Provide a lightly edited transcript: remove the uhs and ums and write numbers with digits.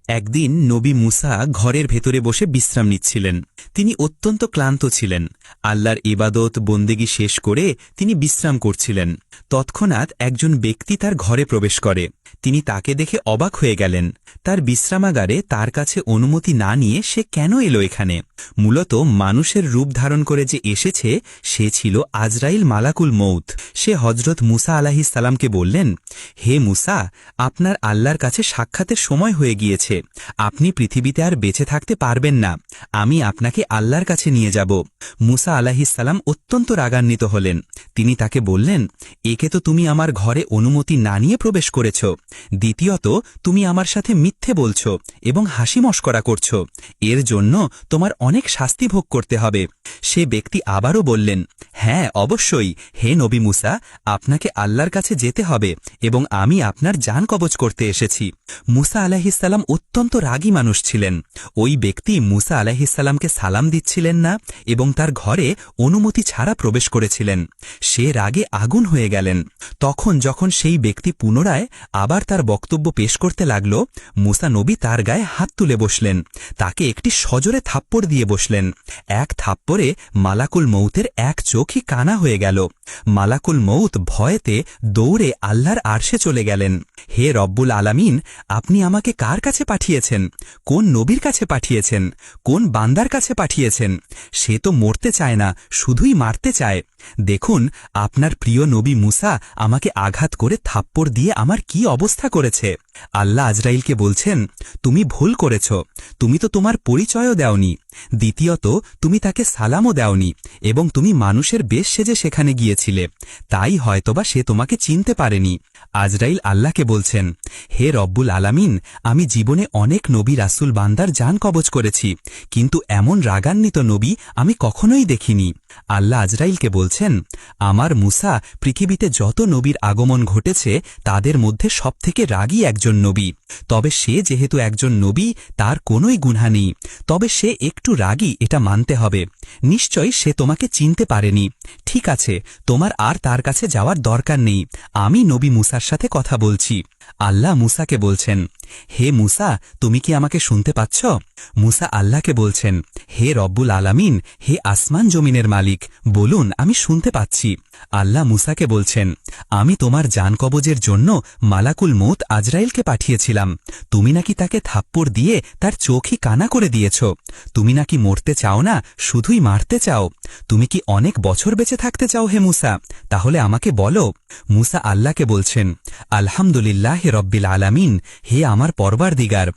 একদিন নবী মুসা ঘরের ভেতরে বসে বিশ্রাম নিচ্ছিলেন। তিনি অত্যন্ত ক্লান্ত ছিলেন। আল্লাহর ইবাদত বন্দেগী শেষ করে তিনি বিশ্রাম করছিলেন। তৎক্ষণাৎ একজন ব্যক্তি তার ঘরে প্রবেশ করে। তিনি তাকে দেখে অবাক হয়ে গেলেন। তার বিশ্রামাগারে তার কাছে অনুমতি না নিয়ে সে কেন এলো এখানে? মূলত মানুষের রূপ ধারণ করে যে এসেছে সে ছিল আজরাইল মালাকুল মৌত। সে হজরত মুসা আলাইহিস সালামকে বললেন, হে মুসা, আপনার আল্লাহর কাছে সাক্ষাতের সময় হয়ে গিয়েছে। আপনি পৃথিবীতে আর বেঁচে থাকতে পারবেন না। আমি আপনাকে আল্লাহর কাছে নিয়ে যাব। মুসা আলাইহিস সালাম অত্যন্ত রাগান্বিত হলেন। তিনি তাকে বললেন, একে তো তুমি আমার ঘরে অনুমতি না নিয়ে প্রবেশ করেছ। দ্বিতীয়ত তুমি আমার সাথে মিথ্যে বলছ এবং হাসি মশকরা করছ। এর জন্য তোমার অনেক শাস্তি ভোগ করতে হবে। সে ব্যক্তি আবারও বললেন, হ্যাঁ অবশ্যই, হে নবী মুসা, আপনাকে আল্লাহর কাছে যেতে হবে এবং আমি আপনার জান কবজ করতে এসেছি। মুসা আলাইহিস সালাম অত্যন্ত রাগী মানুষ ছিলেন। ওই ব্যক্তি মুসা আলাইহিস সালামকে সালাম দিচ্ছিলেন না এবং তার ঘরে অনুমতি ছাড়া প্রবেশ করেছিলেন। সে রাগে আগুন হয়ে গেলেন। তখন যখন সেই ব্যক্তি পুনরায় আবার তার বক্তব্য পেশ করতে লাগল, মুসা নবী তার গায়ে হাত তুলে বসলেন। তাকে একটি সজোরে থাপ্পড় দিয়ে বসলেন। এক থাপ্পড়ে মালাকুল মৌতের এক চোখই কানা হয়ে গেল। মালাকুল মৌত ভয়েতে দৌড়ে আল্লাহর আরশে চলে গেলেন। হে রব্বুল আলামিন, আপনি আমাকে কার কাছে পাঠিয়েছেন? কোন নবীর কাছে পাঠিয়েছেন? কোন বান্দার কাছে পাঠিয়েছেন? সে তো মরতে চায় না, শুধুই মারতে চায়। দেখুন, আপনার প্রিয় নবী মুসা আমাকে আঘাত করে থাপ্পড় দিয়ে আমার কি অবস্থা করেছে। আল্লাহ আজরাইলকে বলছেন, তুমি ভুল করেছ। তুমি তো তোমার পরিচয়ও দেওনি। দ্বিতীয়ত তুমি তাকে সালামও দেওনি এবং তুমি মানুষের বেশ সেজে সেখানে গিয়েছিলে। তাই হয়তোবা সে তোমাকে চিনতে পারেনি। আজরাইল আল্লাহকে বলছেন, হে রব্বুল আলামিন, আমি জীবনে অনেক নবী রাসূল বান্দার জান কবজ করেছি, কিন্তু এমন রাগান্বিত নবী আমি কখনোই দেখিনি। আল্লাহ আজরাইলকে বলছেন, আমার মুসা পৃথিবীতে যত নবীর আগমন ঘটেছে তাদের মধ্যে সবথেকে রাগী একজন নবী। তবে সে যেহেতু একজন নবী, তার কোনোই গুনাহ নেই। তবে সে একটু রাগী, এটা মানতে হবে। নিশ্চয়ই সে তোমাকে চিনতে পারেনি। ঠিক আছে, তোমার আর তার কাছে যাওয়ার দরকার নেই। আমি নবী মুসার সাথে কথা বলছি। আল্লাহ মুসাকে বলছেন, হে মুসা, তুমি কি আমাকে শুনতে পাচ্ছ? মুসা আল্লাহকে বলছেন, হে রব্বুল আলামিন, হে আসমান জমিনের মালিক, বলুন, আমি শুনতে পাচ্ছি। আল্লাহ মুসাকে বলছেন, আমি তোমার জান কবজের জন্য মালাকুল মৌত আজরাইলকে পাঠিয়েছিলাম। তুমি নাকি তাকে থাপ্পড় দিয়ে তার চোখই কানা করে দিয়েছ। তুমি নাকি মরতে চাও না, শুধুই মারতে চাও। তুমি কি অনেক বছর বেঁচে থাকতে চাও হে মুসা? তাহলে আমাকে বলো। মুসা আল্লাহকে বলছেন, আলহামদুলিল্লাহ রব্বিল আলামিন, হে আমার পরওয়ারদিগার,